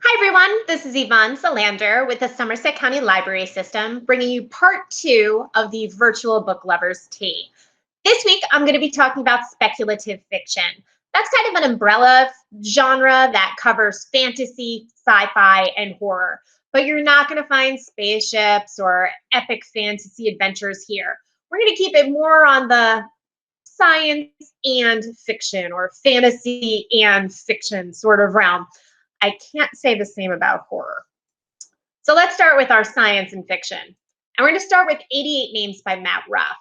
Hi, everyone. This is Yvonne Solander with the Somerset County Library System, bringing you part two of the Virtual Book Lovers Tea. This week, I'm going to be talking about speculative fiction. That's kind of an umbrella genre that covers fantasy, sci-fi, and horror. But you're not going to find spaceships or epic fantasy adventures here. We're going to keep it more on the science and fiction or fantasy and fiction sort of realm. I can't say the same about horror. So let's start with our science and fiction. And we're going to start with 88 Names by Matt Ruff.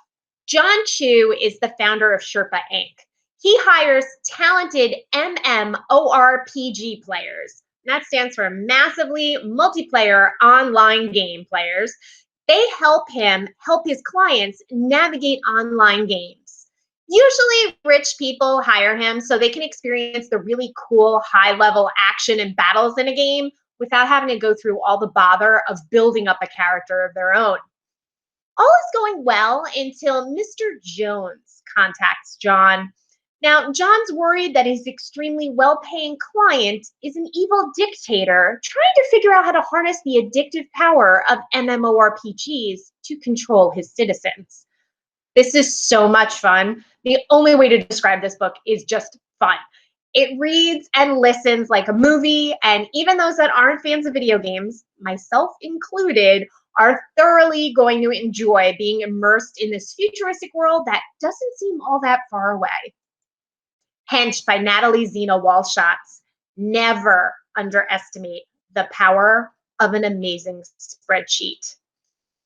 John Chu is the founder of Sherpa Inc. He hires talented MMORPG players. And that stands for massively multiplayer online game players. They help him help his clients navigate online games. Usually, rich people hire him so they can experience the really cool high level action and battles in a game without having to go through all the bother of building up a character of their own. All is going well until Mr. Jones contacts John. Now, John's worried that his extremely well paying client is an evil dictator trying to figure out how to harness the addictive power of MMORPGs to control his citizens. This is so much fun. The only way to describe this book is just fun. It reads and listens like a movie, and even those that aren't fans of video games, myself included, are thoroughly going to enjoy being immersed in this futuristic world that doesn't seem all that far away. Hench by Natalie Zena Walshatz. Never underestimate the power of an amazing spreadsheet.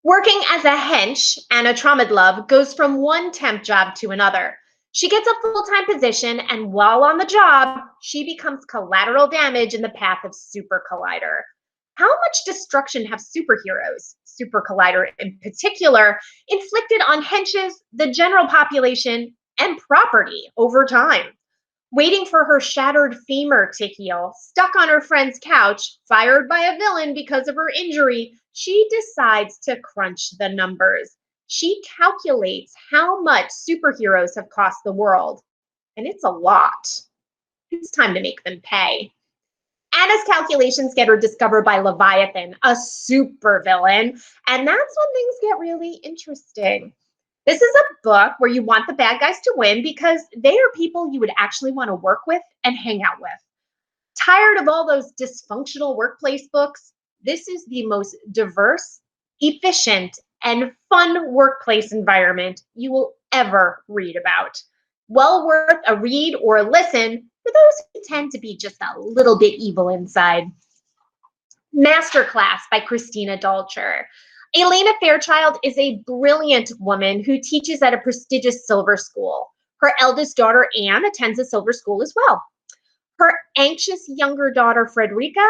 Working as a hench, Anna Tramadlove goes from one temp job to another. She gets a full-time position, and while on the job, she becomes collateral damage in the path of Super Collider. How much destruction have superheroes, Super Collider in particular, inflicted on henches, the general population, and property over time? Waiting for her shattered femur to heal, stuck on her friend's couch, fired by a villain because of her injury, she decides to crunch the numbers. She calculates how much superheroes have cost the world, and it's a lot. It's time to make them pay. Anna's calculations get her discovered by Leviathan, a supervillain, and that's when things get really interesting. This is a book where you want the bad guys to win because they are people you would actually want to work with and hang out with. Tired of all those dysfunctional workplace books? This is the most diverse, efficient, and fun workplace environment you will ever read about. Well worth a read or a listen for those who tend to be just a little bit evil inside. Masterclass by Christina Dolcher. Elena Fairchild is a brilliant woman who teaches at a prestigious silver school. Her eldest daughter, Anne, attends a silver school as well. Her anxious younger daughter, Frederica,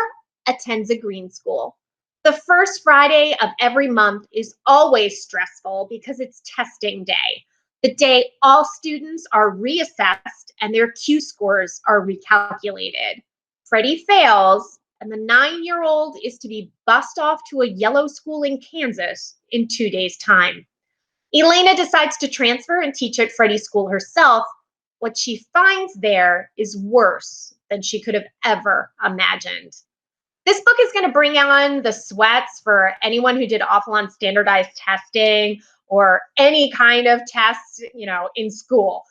attends a green school. The first Friday of every month is always stressful because it's testing day, the day all students are reassessed and their Q scores are recalculated. Freddie fails, and the 9-year-old is to be bussed off to a yellow school in Kansas in 2 days' time. Elena decides to transfer and teach at Freddie's school herself. What she finds there is worse than she could have ever imagined. This book is going to bring on the sweats for anyone who did awful on standardized testing or any kind of tests, in school.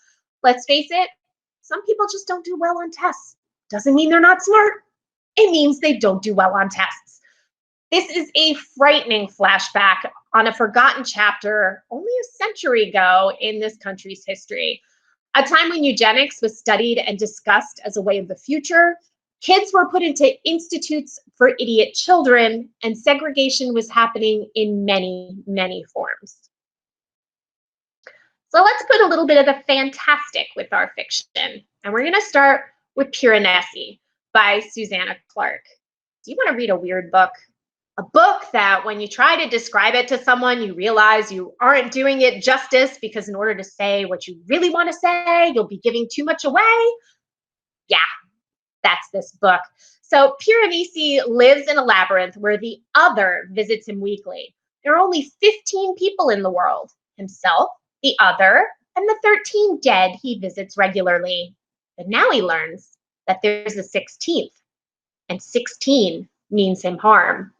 Let's face it, some people just don't do well on tests. Doesn't mean they're not smart. It means they don't do well on tests. This is a frightening flashback on a forgotten chapter only a century ago in this country's history. A time when eugenics was studied and discussed as a way of the future, kids were put into institutes for idiot children, and segregation was happening in many, many forms. So let's put a little bit of the fantastic with our fiction. And we're going to start with Piranesi by Susanna Clark. Do you want to read a weird book? A book that when you try to describe it to someone, you realize you aren't doing it justice because in order to say what you really want to say, you'll be giving too much away? Yeah, that's this book. So Piranesi lives in a labyrinth where the other visits him weekly. There are only 15 people in the world: himself, the other, and the 13 dead he visits regularly. But now he learns that there's a 16th. and 16 means him harm.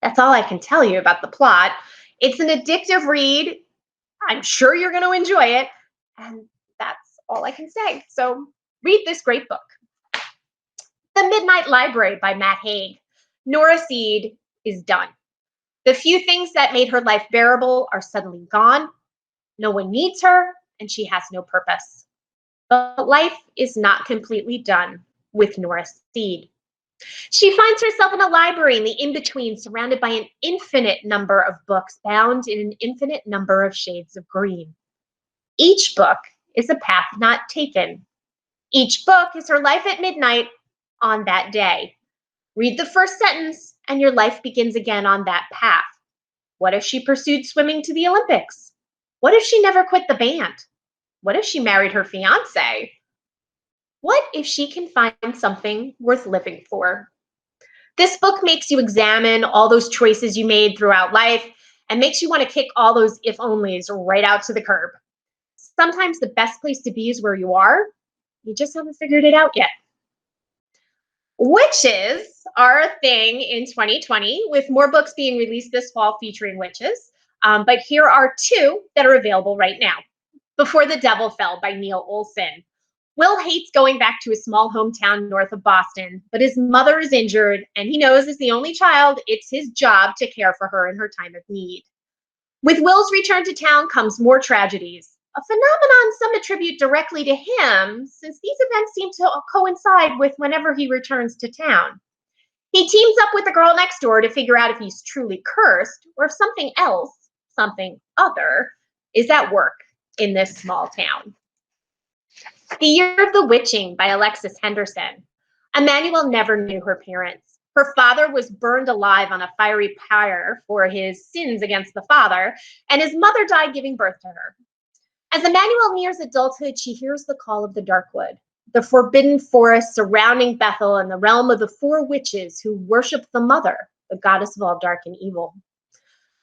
That's all I can tell you about the plot. It's an addictive read. I'm sure you're going to enjoy it. And that's all I can say. So read this great book. The Midnight Library by Matt Haig. Nora Seed is done. The few things that made her life bearable are suddenly gone. No one needs her, and she has no purpose. But life is not completely done with Nora Seed. She finds herself in a library in the in-between, surrounded by an infinite number of books bound in an infinite number of shades of green. Each book is a path not taken. Each book is her life at midnight on that day. Read the first sentence, and your life begins again on that path. What if she pursued swimming to the Olympics? What if she never quit the band? What if she married her fiance? What if she can find something worth living for? This book makes you examine all those choices you made throughout life and makes you want to kick all those if-onlys right out to the curb. Sometimes the best place to be is where you are. You just haven't figured it out yet. Witches are a thing in 2020, with more books being released this fall featuring witches. But here are two that are available right now. Before the Devil Fell by Neil Olson. Will hates going back to his small hometown north of Boston, but his mother is injured, and he knows as the only child, it's his job to care for her in her time of need. With Will's return to town comes more tragedies, a phenomenon some attribute directly to him, since these events seem to coincide with whenever he returns to town. He teams up with the girl next door to figure out if he's truly cursed, or if something else, something other, is at work in this small town. The Year of the Witching by Alexis Henderson. Emmanuel never knew her parents. Her father was burned alive on a fiery pyre for his sins against the father, and his mother died giving birth to her. As Emmanuel nears adulthood, she hears the call of the Darkwood, the forbidden forest surrounding Bethel and the realm of the four witches who worship the mother, the goddess of all dark and evil.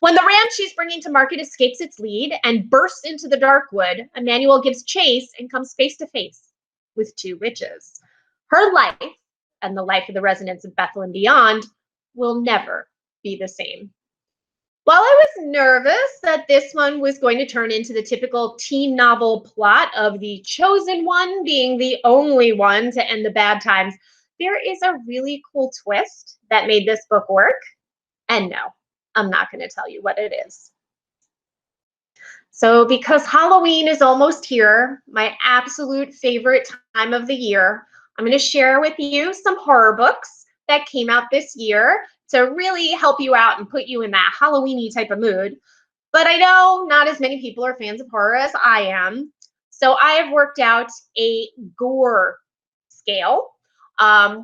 When the ram she's bringing to market escapes its lead and bursts into the Darkwood, Emmanuel gives chase and comes face to face with two witches. Her life, and the life of the residents of Bethel and beyond, will never be the same. While I was nervous that this one was going to turn into the typical teen novel plot of the chosen one being the only one to end the bad times, there is a really cool twist that made this book work. And no, I'm not going to tell you what it is. So because Halloween is almost here, my absolute favorite time of the year, I'm going to share with you some horror books that came out this year to really help you out and put you in that Halloween-y type of mood. But I know not as many people are fans of horror as I am. So I have worked out a gore scale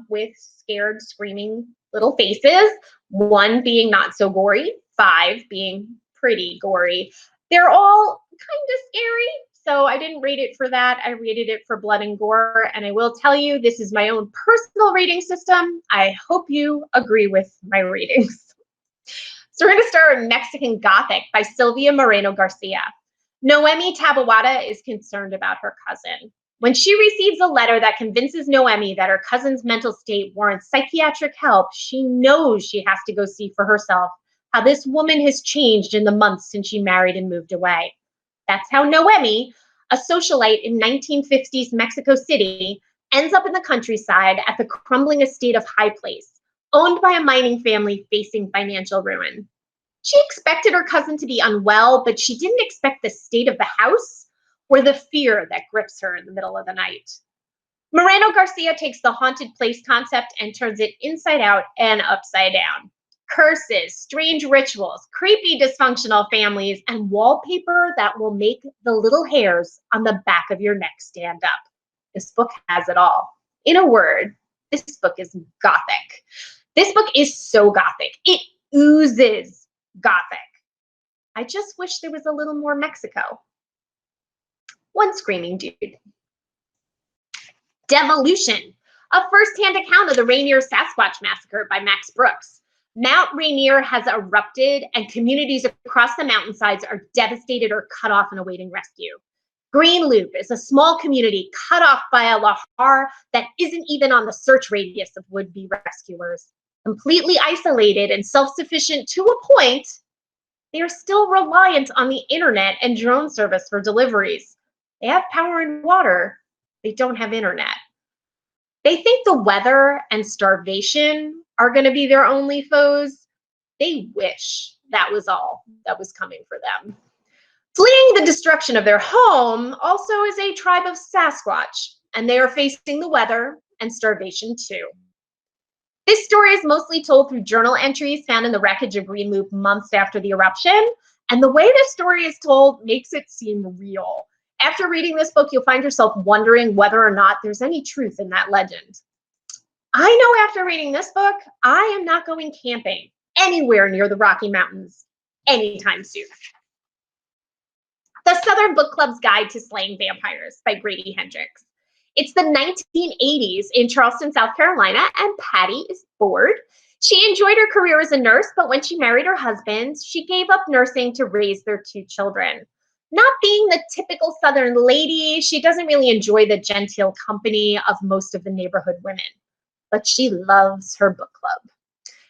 with scared, screaming little faces, 1 being not so gory, 5 being pretty gory. They're all kind of scary, so I didn't rate it for that. I rated it for blood and gore, and I will tell you, this is my own personal rating system. I hope you agree with my ratings. So we're going to start with Mexican Gothic by Sylvia Moreno Garcia. Noemi Taboada is concerned about her cousin. When she receives a letter that convinces Noemi that her cousin's mental state warrants psychiatric help, she knows she has to go see for herself how this woman has changed in the months since she married and moved away. That's how Noemi, a socialite in 1950s Mexico City, ends up in the countryside at the crumbling estate of High Place, owned by a mining family facing financial ruin. She expected her cousin to be unwell, but she didn't expect the state of the house or the fear that grips her in the middle of the night. Moreno Garcia takes the haunted place concept and turns it inside out and upside down. Curses, strange rituals, creepy dysfunctional families, and wallpaper that will make the little hairs on the back of your neck stand up. This book has it all. In a word, this book is gothic. This book is so gothic. It oozes gothic. I just wish there was a little more Mexico. One screaming dude. Devolution, a first-hand account of the Rainier Sasquatch Massacre by Max Brooks. Mount Rainier has erupted and communities across the mountainsides are devastated or cut off and awaiting rescue. Green Loop is a small community cut off by a lahar that isn't even on the search radius of would-be rescuers. Completely isolated and self-sufficient to a point, they are still reliant on the internet and drone service for deliveries. They have power and water. They don't have internet. They think the weather and starvation are going to be their only foes. They wish that was all that was coming for them. Fleeing the destruction of their home also is a tribe of Sasquatch, and they are facing the weather and starvation too. This story is mostly told through journal entries found in the wreckage of Green Loop months after the eruption, and the way the story is told makes it seem real. After reading this book, you'll find yourself wondering whether or not there's any truth in that legend. I know after reading this book, I am not going camping anywhere near the Rocky Mountains anytime soon. The Southern Book Club's Guide to Slaying Vampires by Grady Hendrix. It's the 1980s in Charleston, South Carolina, and Patty is bored. She enjoyed her career as a nurse, but when she married her husband, she gave up nursing to raise their 2 children. Not being the typical Southern lady, she doesn't really enjoy the genteel company of most of the neighborhood women, but she loves her book club.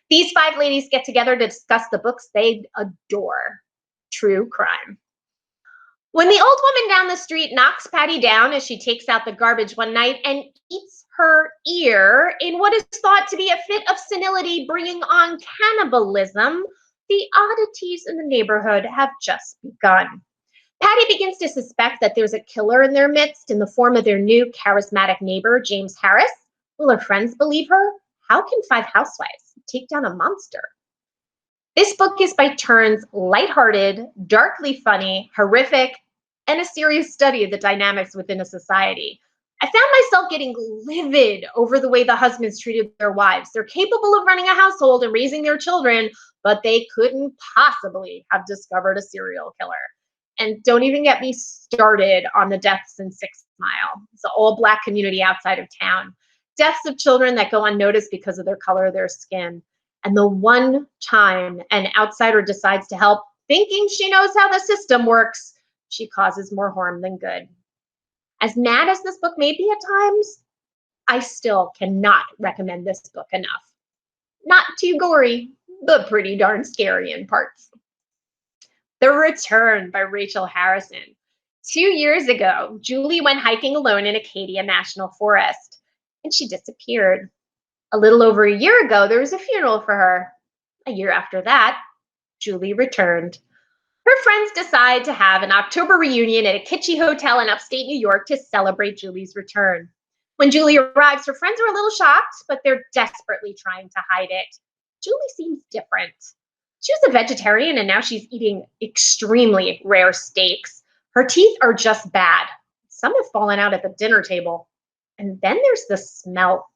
These 5 ladies get together to discuss the books they adore. True crime. When the old woman down the street knocks Patty down as she takes out the garbage one night and eats her ear in what is thought to be a fit of senility bringing on cannibalism, the oddities in the neighborhood have just begun. Patty begins to suspect that there's a killer in their midst in the form of their new charismatic neighbor, James Harris. Will her friends believe her? How can 5 housewives take down a monster? This book is by turns lighthearted, darkly funny, horrific, and a serious study of the dynamics within a society. I found myself getting livid over the way the husbands treated their wives. They're capable of running a household and raising their children, but they couldn't possibly have discovered a serial killer. And don't even get me started on the deaths in 6 Mile. It's an all-Black community outside of town. Deaths of children that go unnoticed because of their color of their skin. And the one time an outsider decides to help, thinking she knows how the system works, she causes more harm than good. As mad as this book may be at times, I still cannot recommend this book enough. Not too gory, but pretty darn scary in parts. The Return by Rachel Harrison. 2 years ago, Julie went hiking alone in Acadia National Forest, and she disappeared. A little over a year ago, there was a funeral for her. A year after that, Julie returned. Her friends decide to have an October reunion at a kitschy hotel in upstate New York to celebrate Julie's return. When Julie arrives, her friends are a little shocked, but they're desperately trying to hide it. Julie seems different. She was a vegetarian and now she's eating extremely rare steaks. Her teeth are just bad. Some have fallen out at the dinner table. And then there's the smell.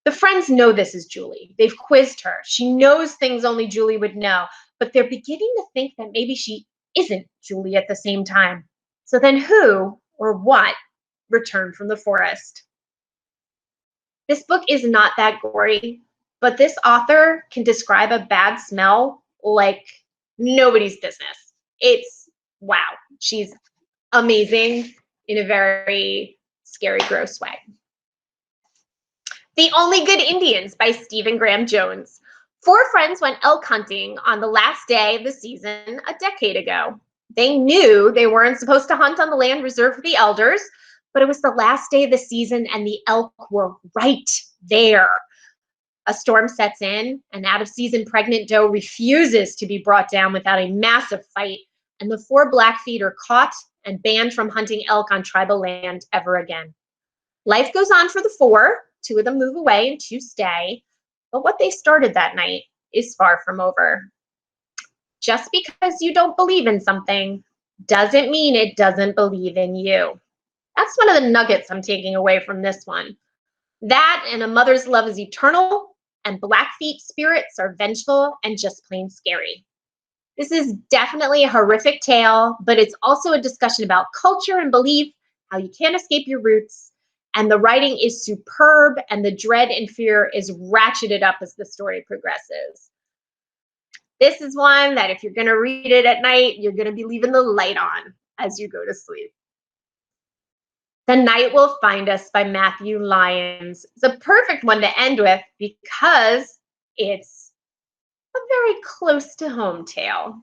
The friends know this is Julie. They've quizzed her. She knows things only Julie would know, but they're beginning to think that maybe she isn't Julie at the same time. So then who or what returned from the forest? This book is not that gory, but this author can describe a bad smell like nobody's business. It's wow. She's amazing in a very scary, gross way. The Only Good Indians by Stephen Graham Jones. 4 friends went elk hunting on the last day of the season a decade ago. They knew they weren't supposed to hunt on the land reserved for the elders, but it was the last day of the season and the elk were right there. A storm sets in, and out-of-season pregnant doe refuses to be brought down without a massive fight, and the 4 Blackfeet are caught and banned from hunting elk on tribal land ever again. Life goes on for the 4. 2 of them move away and 2 stay, but what they started that night is far from over. Just because you don't believe in something doesn't mean it doesn't believe in you. That's one of the nuggets I'm taking away from this one. That and a mother's love is eternal, and Blackfeet spirits are vengeful and just plain scary. This is definitely a horrific tale, but it's also a discussion about culture and belief, how you can't escape your roots, and the writing is superb, and the dread and fear is ratcheted up as the story progresses. This is one that if you're going to read it at night, you're going to be leaving the light on as you go to sleep. The Night Will Find Us by Matthew Lyons. It's a perfect one to end with because it's a very close to home tale.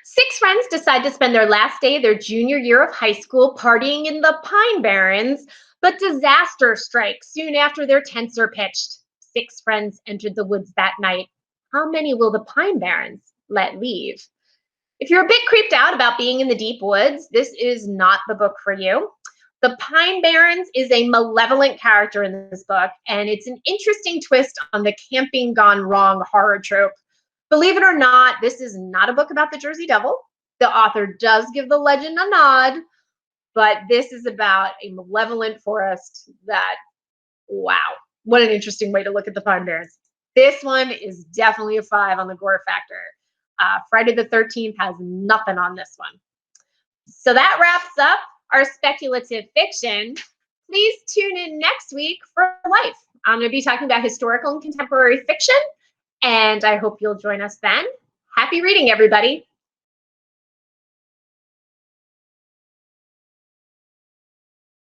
6 friends decide to spend their last day of their junior year of high school partying in the Pine Barrens, but disaster strikes soon after their tents are pitched. 6 friends entered the woods that night. How many will the Pine Barrens let leave? If you're a bit creeped out about being in the deep woods, this is not the book for you. The Pine Barrens is a malevolent character in this book, and it's an interesting twist on the camping gone wrong horror trope. Believe it or not, this is not a book about the Jersey Devil. The author does give the legend a nod, but this is about a malevolent forest that, wow, what an interesting way to look at the Pine Barrens. This one is definitely a 5 on the gore factor. Friday the 13th has nothing on this one. So that wraps up our speculative fiction. Please tune in next week for Life. I'm going to be talking about historical and contemporary fiction, and I hope you'll join us then. Happy reading, everybody.